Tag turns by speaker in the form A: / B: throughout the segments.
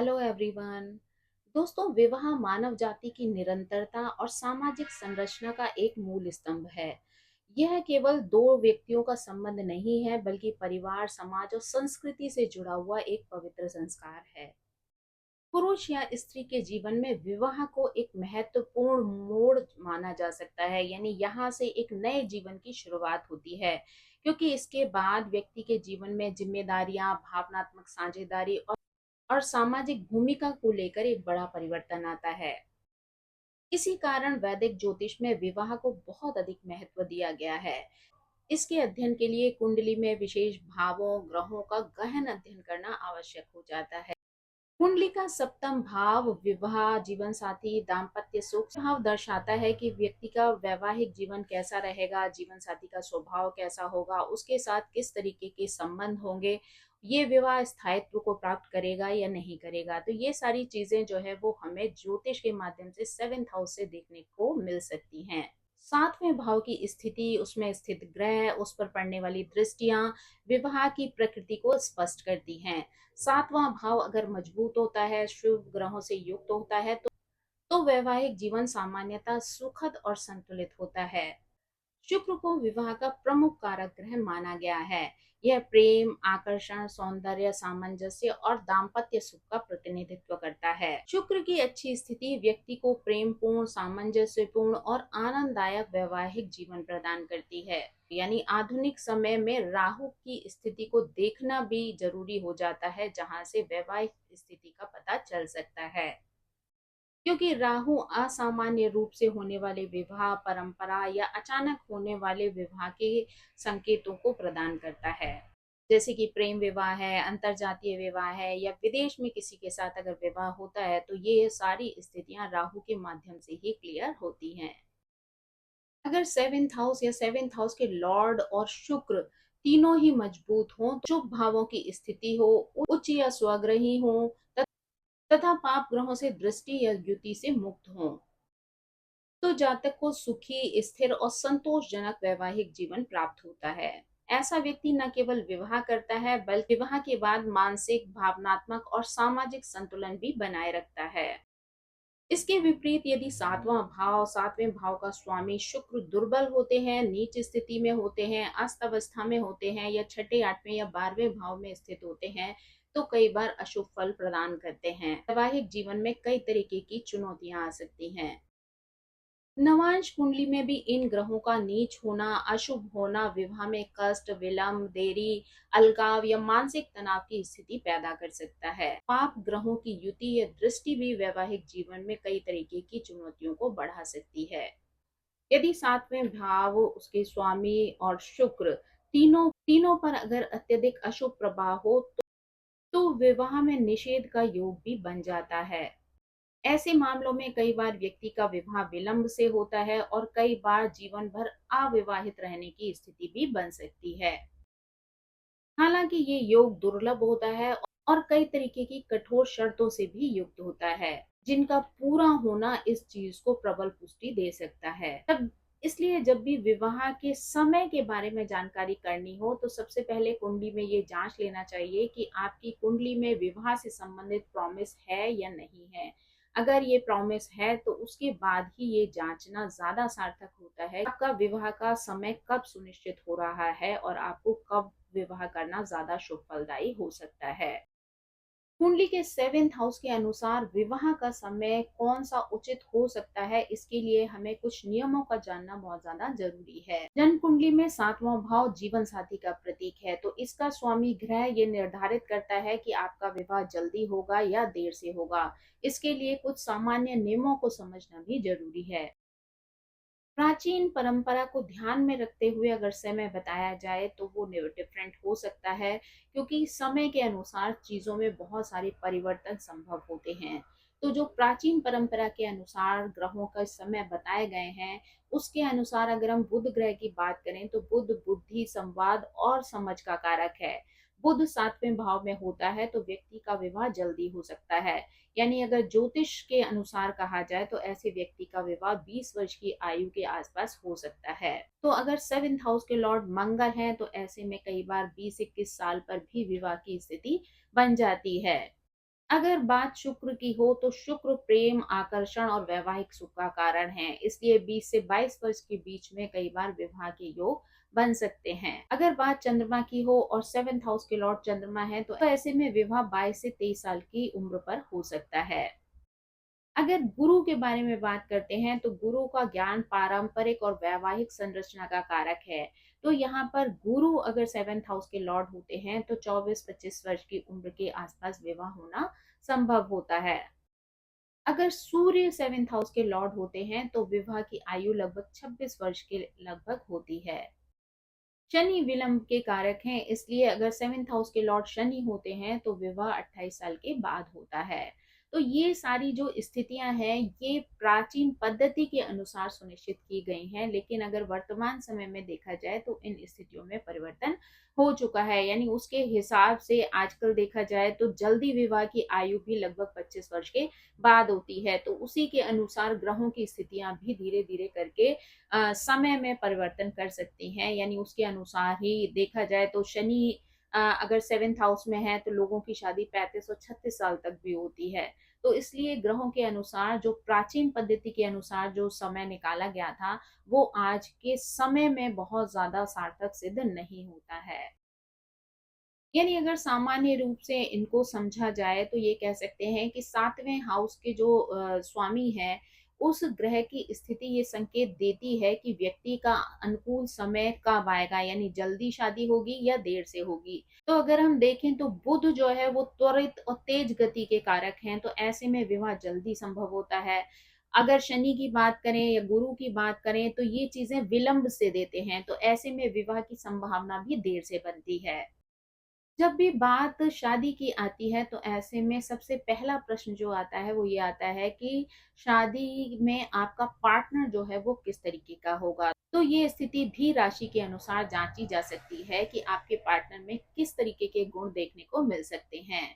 A: Hello everyone. दोस्तों, विवाह मानव जाति की निरंतरता और सामाजिक संरचना का एक मूल स्तंभ है। यह केवल दो व्यक्तियों का संबंध नहीं है, बल्कि परिवार, समाज और संस्कृति से जुड़ा हुआ एक पवित्र संस्कार है। पुरुष या स्त्री के जीवन में विवाह को एक महत्वपूर्ण मोड़ माना जा सकता है, यानी यहाँ से एक नए जीवन की शुरुआत होती है, क्योंकि इसके बाद व्यक्ति के जीवन में जिम्मेदारियां, भावनात्मक साझेदारी और सामाजिक भूमिका को लेकर एक बड़ा परिवर्तन आता है। इसी कारण वैदिक ज्योतिष में विवाह को बहुत अधिक महत्व दिया गया है। इसके अध्ययन के लिए कुंडली में विशेष भावों, ग्रहों का गहन अध्ययन करना आवश्यक हो जाता है। कुंडली का सप्तम भाव विवाह, जीवन साथी, दाम्पत्य सुख भाव दर्शाता है कि व्यक्ति का वैवाहिक जीवन कैसा रहेगा, जीवन साथी का स्वभाव कैसा होगा, उसके साथ किस तरीके के संबंध होंगे, ये विवाह स्थायित्व को प्राप्त करेगा या नहीं करेगा। तो ये सारी चीजें जो है वो हमें ज्योतिष के माध्यम से 7th हाउस से देखने को मिल सकती हैं। 7वें भाव की स्थिति, उसमें स्थित ग्रह, उस पर पड़ने वाली दृष्टियां विवाह की प्रकृति को स्पष्ट करती हैं। 7वां भाव अगर मजबूत होता है, शुभ ग्रहों से युक्त होता है, तो वैवाहिक जीवन सामान्यतः सुखद और संतुलित होता है। शुक्र को विवाह का प्रमुख कारक ग्रह माना गया है। यह प्रेम, आकर्षण, सौंदर्य, सामंजस्य और दाम्पत्य सुख का प्रतिनिधित्व करता है। शुक्र की अच्छी स्थिति व्यक्ति को प्रेमपूर्ण, सामंजस्यपूर्ण और आनंददायक वैवाहिक जीवन प्रदान करती है। यानी आधुनिक समय में राहु की स्थिति को देखना भी जरूरी हो जाता है, जहां से वैवाहिक स्थिति का पता चल सकता है, क्योंकि राहु असामान्य रूप से होने वाले विवाह, परंपरा या अचानक होने वाले विवाह के संकेतों को प्रदान करता है। जैसे कि प्रेम विवाह है, अंतरजातीय विवाह है, या विदेश में किसी के साथ अगर विवाह होता है, तो ये सारी स्थितियां राहु के माध्यम से ही क्लियर होती हैं। अगर 7th हाउस या 7th हाउस के लॉर्ड और शुक्र तीनों ही मजबूत हों, शुभ भावों की स्थिति हो, उच्च या स्वग्रही हो, तथा पाप ग्रहों से दृष्टि या युति से मुक्त हों, तो जातक को सुखी, स्थिर और संतोषजनक वैवाहिक जीवन प्राप्त होता है। ऐसा व्यक्ति न केवल विवाह करता है, बल्कि विवाह के बाद मानसिक, भावनात्मक और सामाजिक संतुलन भी बनाए रखता है। इसके विपरीत यदि 7वें भाव का स्वामी शुक्र दुर्बल होते हैं, नीच स्थिति में होते हैं, अस्त अवस्था में होते हैं, या छठे, 8वें या 12वें भाव में स्थित होते हैं, तो कई बार अशुभ फल प्रदान करते हैं। वैवाहिक जीवन में कई तरीके की चुनौतियां आ सकती हैं। नवांश कुंडली में भी इन ग्रहों का नीच होना, अशुभ होना विवाह में कष्ट, विलंब, देरी, अलगाव या मानसिक तनाव की स्थिति पैदा कर सकता है। पाप ग्रहों की युति या दृष्टि भी वैवाहिक जीवन में कई तरीके की चुनौतियों को बढ़ा सकती है। यदि 7वें भाव, उसके स्वामी और शुक्र तीनों तीनों पर अगर अत्यधिक अशुभ प्रभाव हो, तो विवाह में निषेध का योग भी बन जाता है। ऐसे मामलों में कई बार व्यक्ति का विवाह विलंब से होता है और कई बार जीवन भर अविवाहित रहने की स्थिति भी बन सकती है। हालांकि ये योग दुर्लभ होता है और कई तरीके की कठोर शर्तों से भी युक्त होता है, जिनका पूरा होना इस चीज को प्रबल पुष्टि दे सकता है। तब इसलिए जब भी विवाह के समय के बारे में जानकारी करनी हो, तो सबसे पहले कुंडली में ये जांच लेना चाहिए कि आपकी कुंडली में विवाह से संबंधित प्रॉमिस है या नहीं है। अगर ये प्रॉमिस है, तो उसके बाद ही ये जांचना ज्यादा सार्थक होता है। आपका विवाह का समय कब सुनिश्चित हो रहा है और आपको कब विवाह करना ज्यादा शुभ फलदायी हो सकता है। कुंडली के 7th हाउस के अनुसार विवाह का समय कौन सा उचित हो सकता है, इसके लिए हमें कुछ नियमों का जानना बहुत ज्यादा जरूरी है। जन्म कुंडली में 7वां भाव जीवन साथी का प्रतीक है, तो इसका स्वामी ग्रह ये निर्धारित करता है कि आपका विवाह जल्दी होगा या देर से होगा। इसके लिए कुछ सामान्य नियमों को समझना भी जरूरी है। प्राचीन परंपरा को ध्यान में रखते हुए अगर समय बताया जाए, तो वो डिफरेंट हो सकता है, क्योंकि समय के अनुसार चीजों में बहुत सारे परिवर्तन संभव होते हैं। तो जो प्राचीन परंपरा के अनुसार ग्रहों का समय बताए गए हैं, उसके अनुसार अगर हम बुध ग्रह की बात करें, तो बुध बुद्धि, संवाद और समझ का कारक है। बुध 7वें भाव में होता है, तो व्यक्ति का विवाह जल्दी हो सकता है। यानी अगर ज्योतिष के अनुसार कहा जाए, तो ऐसे व्यक्ति का विवाह 20 वर्ष की आयु के आसपास हो सकता है। तो अगर 7th हाउस के लॉर्ड मंगल हैं, तो ऐसे में कई बार 20-21 साल पर भी विवाह की स्थिति बन जाती है। अगर बात शुक्र की हो तो शुक्र प्रेम, आकर्षण और वैवाहिक सुख का कारण है। इसलिए 20 से 22 वर्ष के बीच में कई बार विवाह के योग बन सकते हैं। अगर बात चंद्रमा की हो और 7th हाउस के लॉर्ड चंद्रमा है तो ऐसे में विवाह 22 से 23 साल की उम्र पर हो सकता है। अगर गुरु के बारे में बात करते हैं तो गुरु का ज्ञान पारंपरिक और वैवाहिक संरचना का कारक है। तो यहाँ पर गुरु अगर 7th हाउस के लॉर्ड होते हैं तो 24-25 वर्ष की उम्र के आसपास विवाह होना संभव होता है। अगर सूर्य 7th हाउस के लॉर्ड होते हैं तो विवाह की आयु लगभग 26 वर्ष के लगभग होती है। शनि विलंब के कारक हैं, इसलिए अगर 7th हाउस के लॉर्ड शनि होते हैं तो विवाह 28 साल के बाद होता है। तो ये सारी जो स्थितियां हैं ये प्राचीन पद्धति के अनुसार सुनिश्चित की गई हैं, लेकिन अगर वर्तमान समय में देखा जाए तो इन स्थितियों में परिवर्तन हो चुका है। यानी उसके हिसाब से आजकल देखा जाए तो जल्दी विवाह की आयु भी लगभग 25 वर्ष के बाद होती है। तो उसी के अनुसार ग्रहों की स्थितियां भी धीरे धीरे करके समय में परिवर्तन कर सकती हैं। यानी उसके अनुसार ही देखा जाए तो शनि अगर 7th हाउस में है तो लोगों की शादी 35 और 36 साल तक भी होती है। तो इसलिए ग्रहों के अनुसार जो प्राचीन पद्धति के अनुसार जो समय निकाला गया था वो आज के समय में बहुत ज्यादा सार्थक सिद्ध नहीं होता है। यानी अगर सामान्य रूप से इनको समझा जाए तो ये कह सकते हैं कि 7वें हाउस के जो स्वामी है उस ग्रह की स्थिति ये संकेत देती है कि व्यक्ति का अनुकूल समय कब आएगा, यानी जल्दी शादी होगी या देर से होगी। तो अगर हम देखें तो बुध जो है वो त्वरित और तेज गति के कारक हैं, तो ऐसे में विवाह जल्दी संभव होता है। अगर शनि की बात करें या गुरु की बात करें तो ये चीजें विलंब से देते हैं, तो ऐसे में विवाह की संभावना भी देर से बनती है। जब भी बात शादी की आती है तो ऐसे में सबसे पहला प्रश्न जो आता है वो ये आता है कि शादी में आपका पार्टनर जो है वो किस तरीके का होगा। तो ये स्थिति भी राशि के अनुसार जांची जा सकती है कि आपके पार्टनर में किस तरीके के गुण देखने को मिल सकते हैं।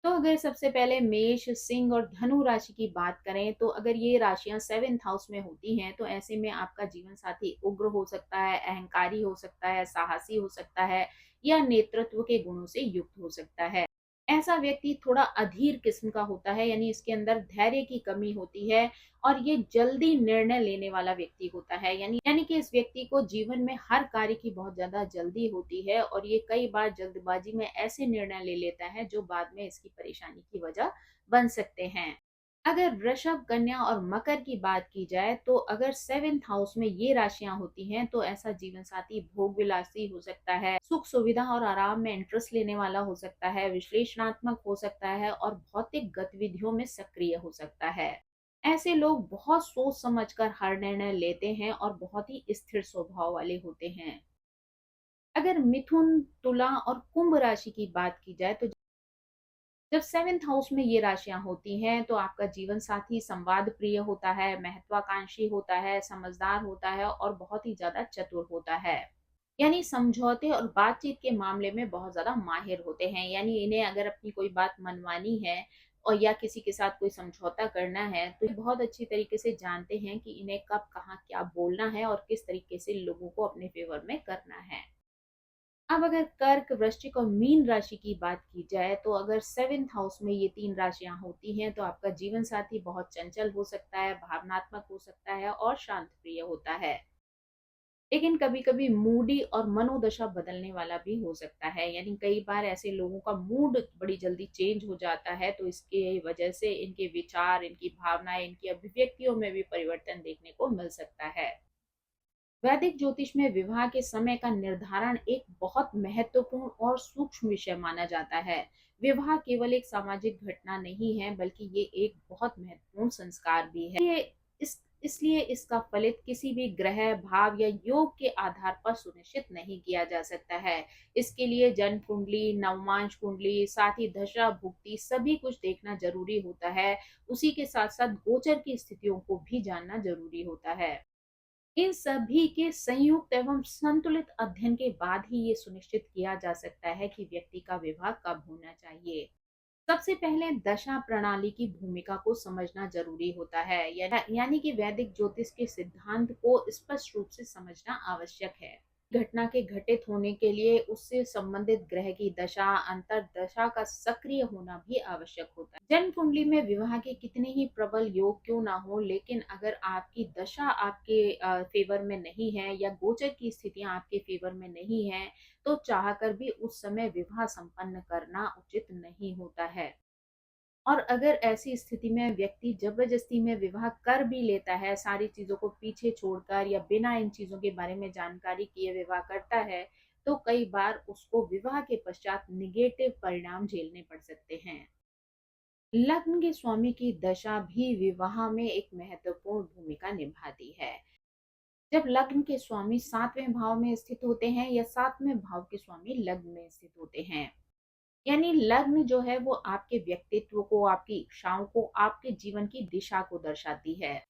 A: तो अगर सबसे पहले मेष, सिंह और धनु राशि की बात करें तो अगर ये राशियां 7th हाउस में होती हैं तो ऐसे में आपका जीवन साथी उग्र हो सकता है, अहंकारी हो सकता है, साहसी हो सकता है या नेतृत्व के गुणों से युक्त हो सकता है। ऐसा व्यक्ति थोड़ा अधीर किस्म का होता है, यानी इसके अंदर धैर्य की कमी होती है और ये जल्दी निर्णय लेने वाला व्यक्ति होता है। यानी कि इस व्यक्ति को जीवन में हर कार्य की बहुत ज्यादा जल्दी होती है और ये कई बार जल्दबाजी में ऐसे निर्णय ले लेता है जो बाद में इसकी परेशानी की वजह बन सकते हैं। अगर वृषभ, कन्या और मकर की बात की जाए तो अगर 7th हाउस में ये राशियां होती हैं तो ऐसा जीवन साथी भोग विलासी हो सकता है, सुख सुविधा और आराम में इंटरेस्ट लेने वाला हो सकता है, विश्लेषणात्मक हो सकता है और भौतिक गतिविधियों में सक्रिय हो सकता है। ऐसे लोग बहुत सोच समझकर हर निर्णय लेते हैं और बहुत ही स्थिर स्वभाव वाले होते हैं। अगर मिथुन, तुला और कुंभ राशि की बात की जाए तो जब 7th हाउस में ये राशियां होती हैं तो आपका जीवन साथी संवाद प्रिय होता है, महत्वाकांक्षी होता है, समझदार होता है और बहुत ही ज्यादा चतुर होता है। यानी समझौते और बातचीत के मामले में बहुत ज्यादा माहिर होते हैं। यानी इन्हें अगर अपनी कोई बात मनवानी है और या किसी के साथ कोई समझौता करना है तो ये बहुत अच्छी तरीके से जानते हैं कि इन्हें कब कहाँ क्या बोलना है और किस तरीके से लोगों को अपने फेवर में करना है। अब अगर कर्क, वृश्चिक और मीन राशि की बात की जाए तो अगर 7th हाउस में ये तीन राशियां होती हैं तो आपका जीवन साथी बहुत चंचल हो सकता है, भावनात्मक हो सकता है और शांत प्रिय होता है, लेकिन कभी कभी मूडी और मनोदशा बदलने वाला भी हो सकता है। यानी कई बार ऐसे लोगों का मूड बड़ी जल्दी चेंज हो जाता है, तो इसके वजह से इनके विचार, इनकी भावनाएं, इनकी अभिव्यक्तियों में भी परिवर्तन देखने को मिल सकता है। वैदिक ज्योतिष में विवाह के समय का निर्धारण एक बहुत महत्वपूर्ण और सूक्ष्म विषय माना जाता है। विवाह केवल एक सामाजिक घटना नहीं है बल्कि ये एक बहुत महत्वपूर्ण संस्कार भी है। इसलिए इसका फलित किसी भी ग्रह, भाव या योग के आधार पर सुनिश्चित नहीं किया जा सकता है। इसके लिए जन्म कुंडली, नवमांश कुंडली, साथ ही दशा भुक्ति सभी कुछ देखना जरूरी होता है। उसी के साथ साथ गोचर की स्थितियों को भी जानना जरूरी होता है। इन सभी के संयुक्त एवं संतुलित अध्ययन के बाद ही ये सुनिश्चित किया जा सकता है कि व्यक्ति का विवाह कब होना चाहिए। सबसे पहले दशा प्रणाली की भूमिका को समझना जरूरी होता है। यानी कि वैदिक ज्योतिष के सिद्धांत को स्पष्ट रूप से समझना आवश्यक है। घटना के घटित होने के लिए उससे संबंधित ग्रह की दशा, अंतर्दशा का सक्रिय होना भी आवश्यक होता है। जन्म कुंडली में विवाह के कितने ही प्रबल योग क्यों ना हो, लेकिन अगर आपकी दशा आपके फेवर में नहीं है या गोचर की स्थितियां आपके फेवर में नहीं है, तो चाहकर भी उस समय विवाह संपन्न करना उचित नहीं होता है। और अगर ऐसी स्थिति में व्यक्ति जबरदस्ती में विवाह कर भी लेता है, सारी चीजों को पीछे छोड़कर या बिना इन चीजों के बारे में जानकारी किए विवाह करता है, तो कई बार उसको विवाह के पश्चात निगेटिव परिणाम झेलने पड़ सकते हैं। लग्न के स्वामी की दशा भी विवाह में एक महत्वपूर्ण भूमिका निभाती है। जब लग्न के स्वामी 7वें भाव में स्थित होते हैं या 7वें भाव के स्वामी लग्न में स्थित होते हैं, यानी लग्न जो है वो आपके व्यक्तित्व को, आपकी इच्छाओं को, आपके जीवन की दिशा को दर्शाती है।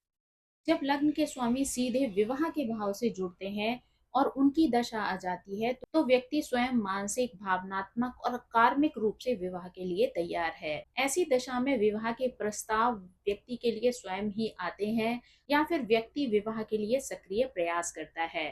A: जब लग्न के स्वामी सीधे विवाह के भाव से जुड़ते हैं और उनकी दशा आ जाती है, तो व्यक्ति स्वयं मानसिक, भावनात्मक और कार्मिक रूप से विवाह के लिए तैयार है। ऐसी दशा में विवाह के प्रस्ताव व्यक्ति के लिए स्वयं ही आते हैं या फिर व्यक्ति विवाह के लिए सक्रिय प्रयास करता है।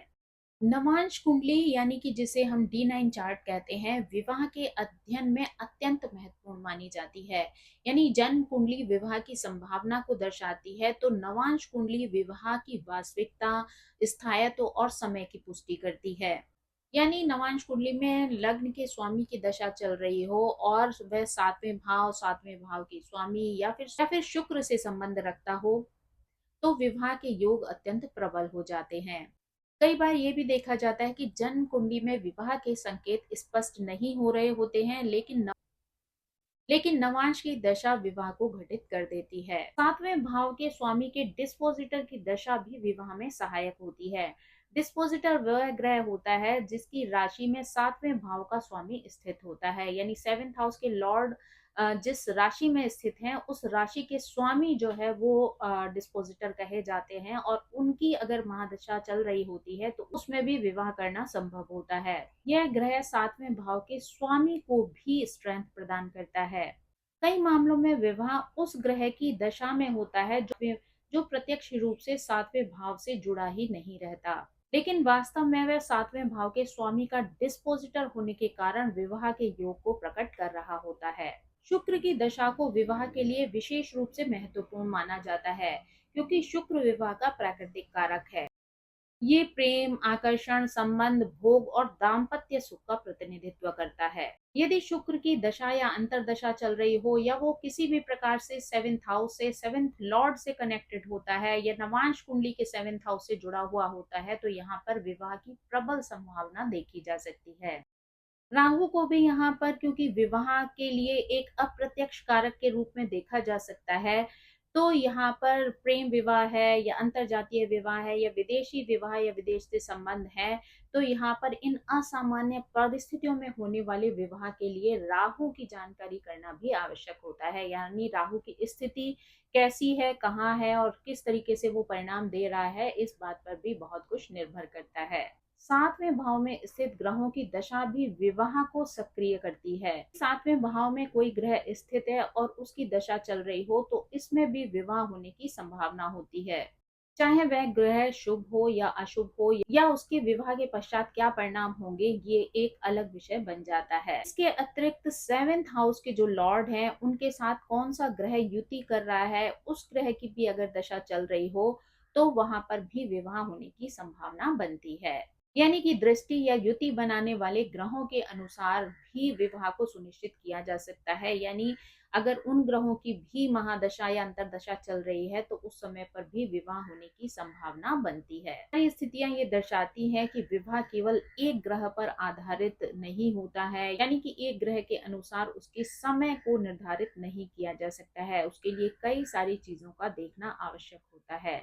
A: नवांश कुंडली यानी कि जिसे हम D9 चार्ट कहते हैं, विवाह के अध्ययन में अत्यंत महत्वपूर्ण मानी जाती है। यानी जन्म कुंडली विवाह की संभावना को दर्शाती है, तो नवांश कुंडली विवाह की वास्तविकता, स्थायित्व और समय की पुष्टि करती है। यानी नवांश कुंडली में लग्न के स्वामी की दशा चल रही हो और वह 7वें भाव के स्वामी या फिर शुक्र से संबंध रखता हो, तो विवाह के योग अत्यंत प्रबल हो जाते हैं। कई बार ये भी देखा जाता है कि जन्म कुंडली में विवाह के संकेत स्पष्ट नहीं हो रहे होते हैं, लेकिन नवांश की दशा विवाह को घटित कर देती है। 7वें भाव के स्वामी के डिस्पोजिटर की दशा भी विवाह में सहायक होती है। डिस्पोजिटर वह ग्रह होता है जिसकी राशि में 7वें भाव का स्वामी स्थित होता है, यानी 7th हाउस के लॉर्ड जिस राशि में स्थित हैं, उस राशि के स्वामी जो है वो डिस्पोजिटर कहे जाते हैं, और उनकी अगर महादशा चल रही होती है तो उसमें भी विवाह करना संभव होता है। यह ग्रह 7वें भाव के स्वामी को भी स्ट्रेंथ प्रदान करता है। कई मामलों में विवाह उस ग्रह की दशा में होता है जो प्रत्यक्ष रूप से 7वें भाव से जुड़ा ही नहीं रहता, लेकिन वास्तव में वह 7वें भाव के स्वामी का डिस्पोजिटर होने के कारण विवाह के योग को प्रकट कर रहा होता है। शुक्र की दशा को विवाह के लिए विशेष रूप से महत्वपूर्ण माना जाता है, क्योंकि शुक्र विवाह का प्राकृतिक कारक है। ये प्रेम, आकर्षण, संबंध, भोग और दाम्पत्य सुख का प्रतिनिधित्व करता है। यदि शुक्र की दशा या अंतरदशा चल रही हो या वो किसी भी प्रकार से 7th हाउस से, 7th लॉर्ड से कनेक्टेड होता है या नवांश कुंडली के 7th हाउस से जुड़ा हुआ होता है, तो यहाँ पर विवाह की प्रबल संभावना देखी जा सकती है। राहु को भी यहाँ पर, क्योंकि विवाह के लिए एक अप्रत्यक्ष कारक के रूप में देखा जा सकता है, तो यहाँ पर प्रेम विवाह है या अंतरजातीय विवाह है या विदेशी विवाह या विदेश से संबंध है, तो यहाँ पर इन असामान्य परिस्थितियों में होने वाले विवाह के लिए राहु की जानकारी करना भी आवश्यक होता है। यानी राहु की स्थिति कैसी है, कहाँ है और किस तरीके से वो परिणाम दे रहा है, इस बात पर भी बहुत कुछ निर्भर करता है। 7वें भाव में स्थित ग्रहों की दशा भी विवाह को सक्रिय करती है। 7वें भाव में कोई ग्रह स्थित है और उसकी दशा चल रही हो, तो इसमें भी विवाह होने की संभावना होती है। चाहे वह ग्रह शुभ हो या अशुभ हो, या उसके विवाह के पश्चात क्या परिणाम होंगे, ये एक अलग विषय बन जाता है। इसके अतिरिक्त 7th हाउस के जो लॉर्ड हैं, उनके साथ कौन सा ग्रह युति कर रहा है, उस ग्रह की भी अगर दशा चल रही हो, तो वहां पर भी विवाह होने की संभावना बनती है। यानी कि दृष्टि या युति बनाने वाले ग्रहों के अनुसार भी विवाह को सुनिश्चित किया जा सकता है। यानी अगर उन ग्रहों की भी महादशा या अंतरदशा चल रही है, तो उस समय पर भी विवाह होने की संभावना बनती है। ये स्थितियां ये दर्शाती हैं कि विवाह केवल एक ग्रह पर आधारित नहीं होता है, यानी कि एक ग्रह के अनुसार उसके समय को निर्धारित नहीं किया जा सकता है। उसके लिए कई सारी चीजों का देखना आवश्यक होता है।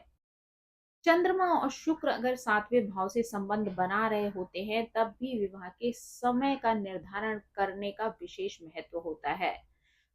A: चंद्रमा और शुक्र अगर 7वें भाव से संबंध बना रहे होते हैं, तब भी विवाह के समय का निर्धारण करने का विशेष महत्व होता है।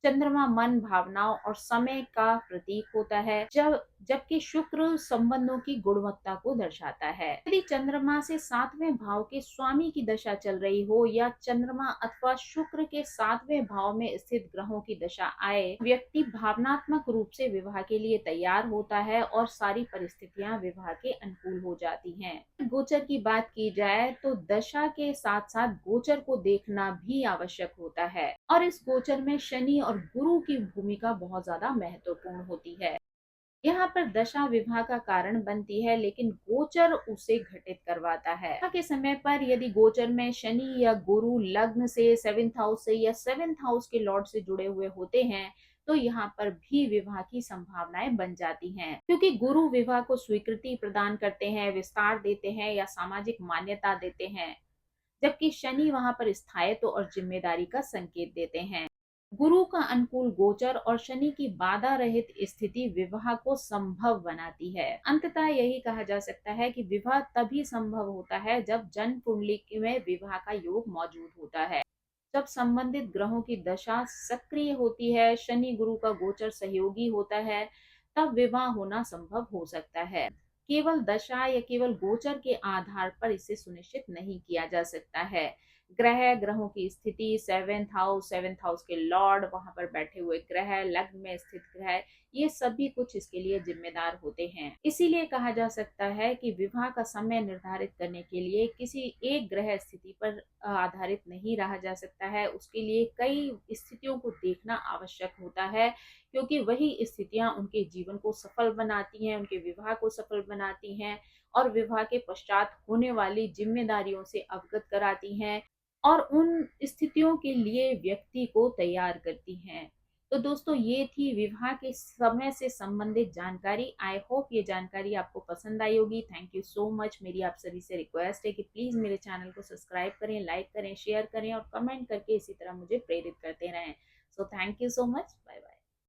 A: चंद्रमा मन, भावनाओं और समय का प्रतीक होता है, जबकि शुक्र संबंधों की गुणवत्ता को दर्शाता है। यदि चंद्रमा से 7वें भाव के स्वामी की दशा चल रही हो या चंद्रमा अथवा शुक्र के 7वें भाव में स्थित ग्रहों की दशा आए, व्यक्ति भावनात्मक रूप से विवाह के लिए तैयार होता है और सारी परिस्थितियां विवाह के अनुकूल हो जाती हैं। गोचर की बात की जाए तो दशा के साथ साथ गोचर को देखना भी आवश्यक होता है, और इस गोचर में शनि और गुरु की भूमिका बहुत ज्यादा महत्वपूर्ण होती है। यहाँ पर दशा विवाह का कारण बनती है, लेकिन गोचर उसे घटित करवाता है। विवाह के समय पर यदि गोचर में शनि या गुरु लग्न से, 7th हाउस से या 7th हाउस के लॉर्ड से जुड़े हुए होते हैं, तो यहाँ पर भी विवाह की संभावनाएं बन जाती हैं, क्योंकि गुरु विवाह को स्वीकृति प्रदान करते हैं, विस्तार देते हैं या सामाजिक मान्यता देते हैं, जबकि शनि वहां पर स्थायित्व और जिम्मेदारी का संकेत देते हैं। गुरु का अनुकूल गोचर और शनि की बाधा रहित स्थिति विवाह को संभव बनाती है। अंततः यही कहा जा सकता है कि विवाह तभी संभव होता है जब जन्म कुंडली में विवाह का योग मौजूद होता है, जब संबंधित ग्रहों की दशा सक्रिय होती है, शनि गुरु का गोचर सहयोगी होता है, तब विवाह होना संभव हो सकता है। केवल दशा या केवल गोचर के आधार पर इसे सुनिश्चित नहीं किया जा सकता है। ग्रहों की स्थिति, 7th हाउस के लॉर्ड, वहां पर बैठे हुए ग्रह, लग्न में स्थित ग्रह, ये सभी कुछ इसके लिए जिम्मेदार होते हैं। इसीलिए कहा जा सकता है कि विवाह का समय निर्धारित करने के लिए किसी एक ग्रह स्थिति पर आधारित नहीं रहा जा सकता है। उसके लिए कई स्थितियों को देखना आवश्यक होता है, क्योंकि वही स्थितियां उनके जीवन को सफल बनाती हैं, उनके विवाह को सफल बनाती हैं और विवाह के पश्चात होने वाली जिम्मेदारियों से अवगत कराती हैं और उन स्थितियों के लिए व्यक्ति को तैयार करती हैं। तो दोस्तों, ये थी विवाह के समय से संबंधित जानकारी। आई होप ये जानकारी आपको पसंद आई होगी। Thank you so much. मेरी आप सभी से रिक्वेस्ट है कि प्लीज मेरे चैनल को सब्सक्राइब करें, लाइक करें, शेयर करें और कमेंट करके इसी तरह मुझे प्रेरित करते रहें। So thank you so much. Bye bye.